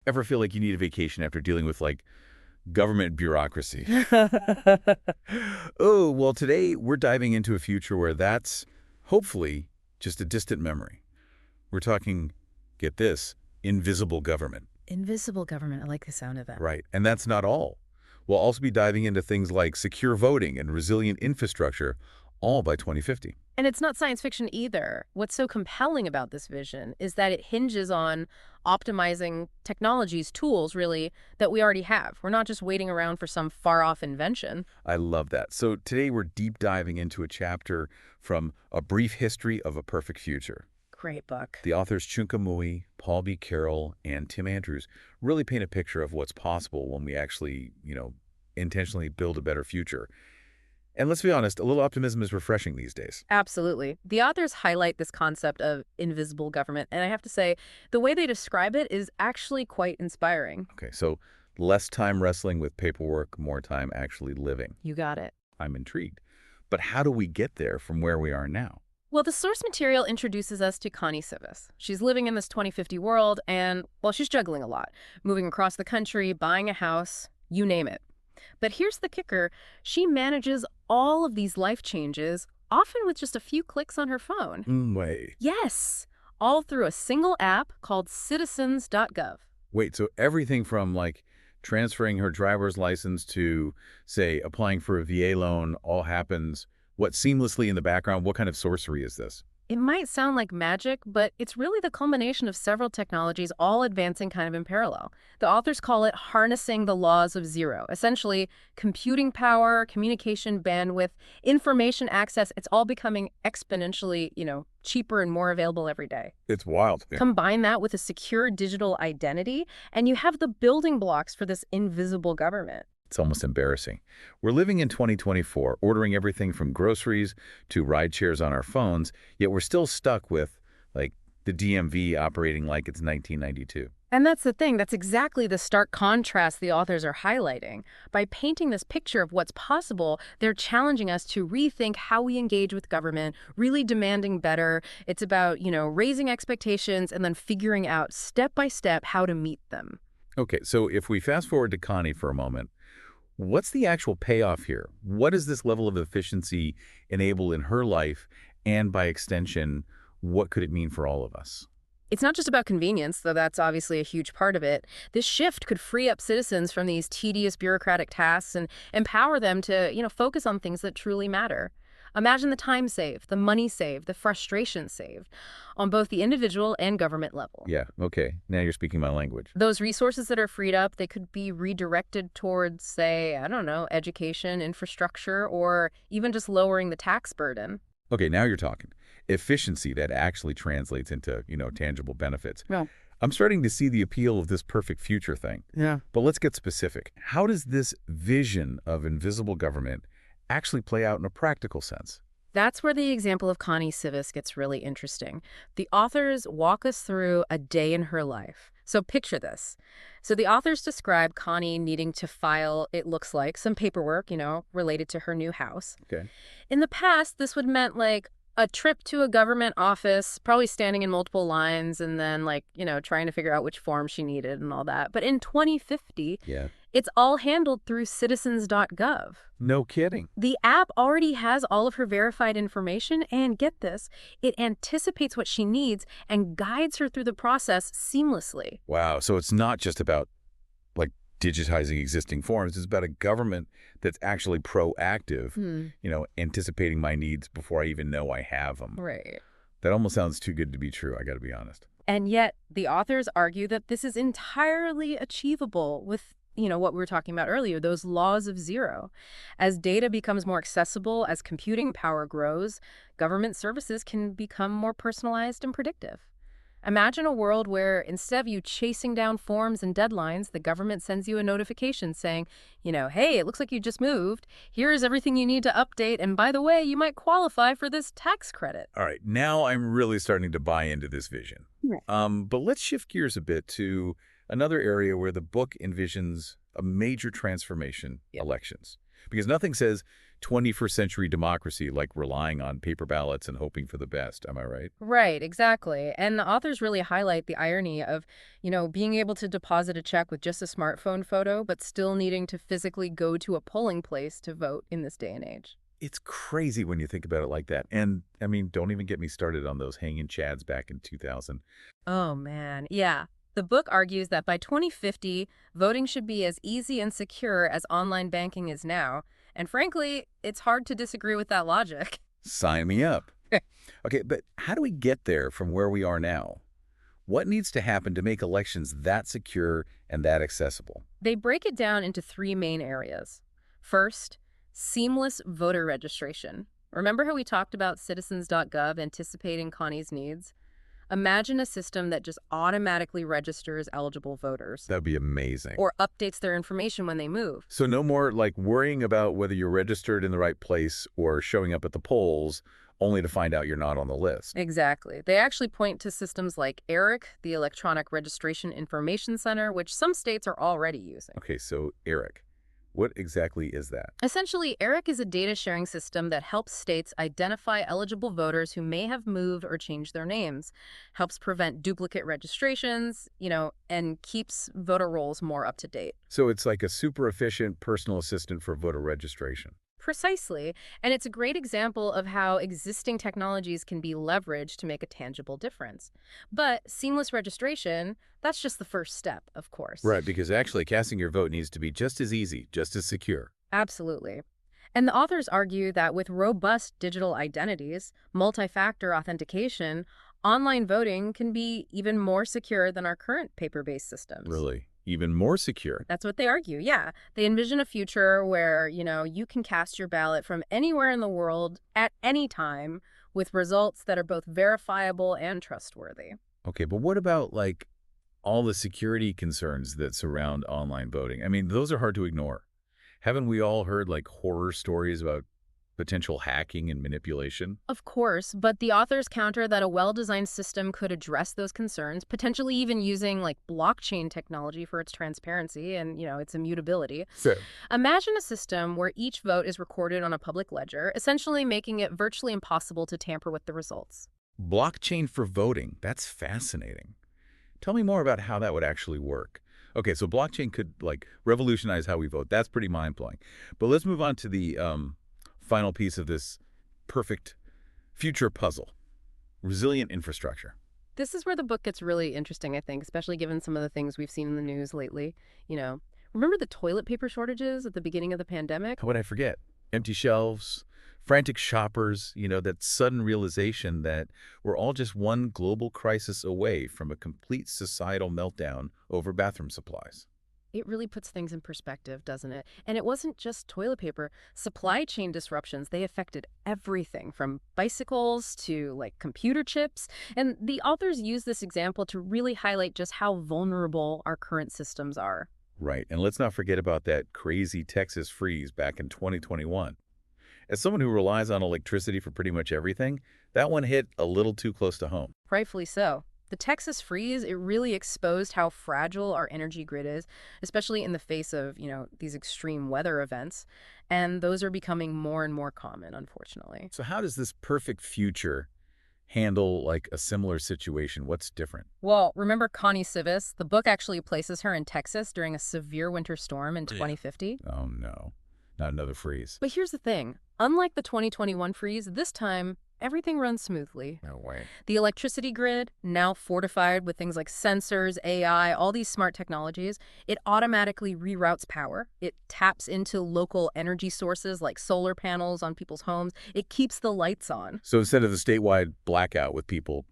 Ever feel like you need a vacation after dealing with, like, government bureaucracy? Oh, well, today we're diving into a future where that's, hopefully, just a distant memory. We're talking, get this, invisible government. Invisible government. I like the sound of that. Right. And that's not all. We'll also be diving into things like secure voting and resilient infrastructure, all by 2050. And it's not science fiction either. What's so compelling about this vision is that it hinges on optimizing technologies, tools, really, that we already have. We're not just waiting around for some far-off invention. I love that. So today we're deep diving into a chapter from A Brief History of a Perfect Future. Great book. The authors Chunka Mui, Paul B. Carroll, and Tim Andrews really paint a picture of what's possible when we actually, intentionally build a better future. And let's be honest, a little optimism is refreshing these days. Absolutely. The authors highlight this concept of invisible government, and I have to say, the way they describe it is actually quite inspiring. Okay, so less time wrestling with paperwork, more time actually living. You got it. I'm intrigued. But how do we get there from where we are now? Well, the source material introduces us to Connie Sivis. She's living in this 2050 world, and, well, she's juggling a lot, moving across the country, buying a house, you name it. But here's the kicker. She manages all of these life changes, often with just a few clicks on her phone. Wait. Yes, all through a single app called citizens.gov. Wait, so everything from, like, transferring her driver's license to, say, applying for a VA loan all happens, what, seamlessly in the background? What kind of sorcery is this? It might sound like magic, but it's really the culmination of several technologies all advancing kind of in parallel. The authors call it harnessing the laws of zero. Essentially, computing power, communication bandwidth, information access, it's all becoming exponentially, cheaper and more available every day. It's wild. Yeah. Combine that with a secure digital identity, and you have the building blocks for this invisible government. It's almost embarrassing. We're living in 2024, ordering everything from groceries to ride shares on our phones, yet we're still stuck with, like, the DMV operating like it's 1992. And that's the thing. That's exactly the stark contrast the authors are highlighting. By painting this picture of what's possible, they're challenging us to rethink how we engage with government, really demanding better. It's about, raising expectations and then figuring out step by step how to meet them. Okay, so if we fast forward to Connie for a moment, what's the actual payoff here? What does this level of efficiency enable in her life? And by extension, what could it mean for all of us? It's not just about convenience, though that's obviously a huge part of it. This shift could free up citizens from these tedious bureaucratic tasks and empower them to, focus on things that truly matter. Imagine the time saved, the money saved, the frustration saved on both the individual and government level. Yeah, okay. Now you're speaking my language. Those resources that are freed up, they could be redirected towards, say, I don't know, education, infrastructure, or even just lowering the tax burden. Okay, now you're talking. Efficiency that actually translates into, tangible benefits. Yeah. I'm starting to see the appeal of this perfect future thing. Yeah. But let's get specific. How does this vision of invisible government actually play out in a practical sense? That's where the example of Connie Sivis gets really interesting. The authors walk us through a day in her life. So picture this. So the authors describe Connie needing to file, it looks like, some paperwork, related to her new house. Okay. In the past, this would meant like a trip to a government office, probably standing in multiple lines and then trying to figure out which form she needed and all that. But in 2050, Yeah. it's all handled through citizens.gov. No kidding. The app already has all of her verified information, and get this, it anticipates what she needs and guides her through the process seamlessly. Wow. So it's not just about, like, digitizing existing forms. It's about a government that's actually proactive, anticipating my needs before I even know I have them. Right. That almost sounds too good to be true, I got to be honest. And yet, the authors argue that this is entirely achievable with what we were talking about earlier, those laws of zero. As data becomes more accessible, as computing power grows, government services can become more personalized and predictive. Imagine a world where instead of you chasing down forms and deadlines, the government sends you a notification saying, hey, it looks like you just moved. Here's everything you need to update. And by the way, you might qualify for this tax credit. All right, now I'm really starting to buy into this vision. Right. But let's shift gears a bit to another area where the book envisions a major transformation, Yep. elections. Because nothing says 21st century democracy, like relying on paper ballots and hoping for the best. Am I right? Right, exactly. And the authors really highlight the irony of, being able to deposit a check with just a smartphone photo, but still needing to physically go to a polling place to vote in this day and age. It's crazy when you think about it like that. And, I mean, don't even get me started on those hanging chads back in 2000. Oh, man. Yeah. The book argues that by 2050, voting should be as easy and secure as online banking is now. And frankly, it's hard to disagree with that logic. Sign me up. Okay, but how do we get there from where we are now? What needs to happen to make elections that secure and that accessible? They break it down into three main areas. First, seamless voter registration. Remember how we talked about citizens.gov anticipating Connie's needs? Imagine a system that just automatically registers eligible voters That'd be amazing. or updates their information when they move. So no more like worrying about whether you're registered in the right place or showing up at the polls only to find out you're not on the list. Exactly. They actually point to systems like ERIC, the Electronic Registration Information Center, which some states are already using. Okay, so Eric, what exactly is that? Essentially, ERIC is a data sharing system that helps states identify eligible voters who may have moved or changed their names, helps prevent duplicate registrations, and keeps voter rolls more up to date. So it's like a super efficient personal assistant for voter registration. Precisely. And it's a great example of how existing technologies can be leveraged to make a tangible difference. But seamless registration, that's just the first step, of course. Right, because actually casting your vote needs to be just as easy, just as secure. Absolutely. And the authors argue that with robust digital identities, multi-factor authentication, online voting can be even more secure than our current paper-based systems. Really? Even more secure. That's what they argue, yeah. They envision a future where, you can cast your ballot from anywhere in the world at any time with results that are both verifiable and trustworthy. Okay, but what about like all the security concerns that surround online voting? I mean, those are hard to ignore. Haven't we all heard like horror stories about potential hacking and manipulation? Of course, but the authors counter that a well-designed system could address those concerns, potentially even using like blockchain technology for its transparency and, its immutability. So, Imagine a system where each vote is recorded on a public ledger, essentially making it virtually impossible to tamper with the results. blockchain for voting. That's fascinating. Tell me more about how that would actually work. Okay, so blockchain could like revolutionize how we vote. That's pretty mind-blowing. But let's move on to the final piece of this perfect future puzzle, resilient infrastructure. This is where the book gets really interesting, I think, especially given some of the things we've seen in the news lately. Remember the toilet paper shortages at the beginning of the pandemic? How would I forget? Empty shelves, frantic shoppers, that sudden realization that we're all just one global crisis away from a complete societal meltdown over bathroom supplies. It really puts things in perspective, doesn't it? And it wasn't just toilet paper. Supply chain disruptions, they affected everything from bicycles to like computer chips. And the authors use this example to really highlight just how vulnerable our current systems are. Right, and let's not forget about that crazy Texas freeze back in 2021. As someone who relies on electricity for pretty much everything, that one hit a little too close to home. Rightfully so. The Texas freeze, it really exposed how fragile our energy grid is, especially in the face of, these extreme weather events. And those are becoming more and more common, unfortunately. So how does this perfect future handle like a similar situation? What's different? Well, remember Connie Civis? The book actually places her in Texas during a severe winter storm in 2050. Oh no, not another freeze. But here's the thing. Unlike the 2021 freeze, this time, everything runs smoothly. No way. The electricity grid, now fortified with things like sensors, AI, all these smart technologies, it automatically reroutes power. It taps into local energy sources like solar panels on people's homes. It keeps the lights on. So instead of the statewide blackout with people,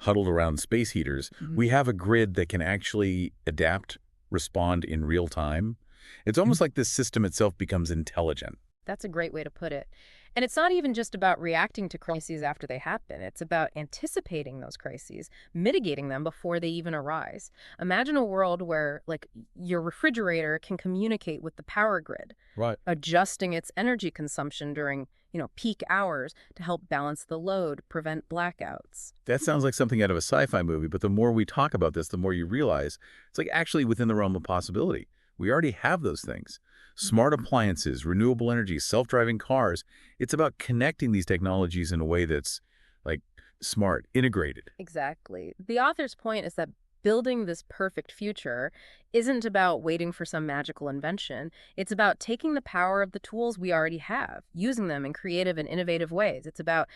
huddled around space heaters, we have a grid that can actually adapt, respond in real time. It's almost like this system itself becomes intelligent. That's a great way to put it. And it's not even just about reacting to crises after they happen. It's about anticipating those crises, mitigating them before they even arise. Imagine a world where, like, your refrigerator can communicate with the power grid, Right. adjusting its energy consumption during, peak hours to help balance the load, prevent blackouts. That sounds like something out of a sci-fi movie, but the more we talk about this, the more you realize it's like actually within the realm of possibility. We already have those things. Smart appliances, renewable energy, self-driving cars. It's about connecting these technologies in a way that's like smart, integrated. Exactly. The author's point is that building this perfect future isn't about waiting for some magical invention. It's about taking the power of the tools we already have, using them in creative and innovative ways. It's about,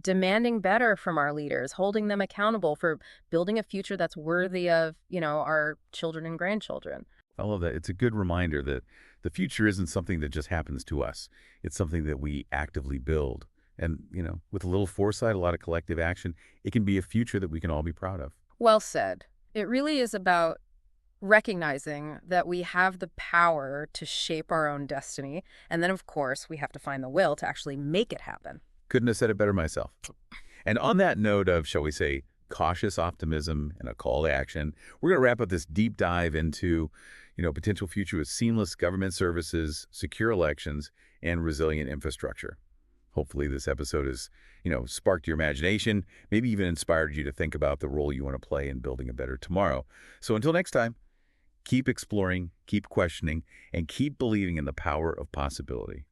demanding better from our leaders, holding them accountable for building a future that's worthy of, our children and grandchildren. I love that. It's a good reminder that the future isn't something that just happens to us. It's something that we actively build. And, with a little foresight, a lot of collective action, it can be a future that we can all be proud of. Well said. It really is about recognizing that we have the power to shape our own destiny. And then, of course, we have to find the will to actually make it happen. Couldn't have said it better myself. And on that note of, shall we say, cautious optimism and a call to action, we're going to wrap up this deep dive into, potential future with seamless government services, secure elections, and resilient infrastructure. Hopefully this episode has, sparked your imagination, maybe even inspired you to think about the role you want to play in building a better tomorrow. So until next time, keep exploring, keep questioning, and keep believing in the power of possibility.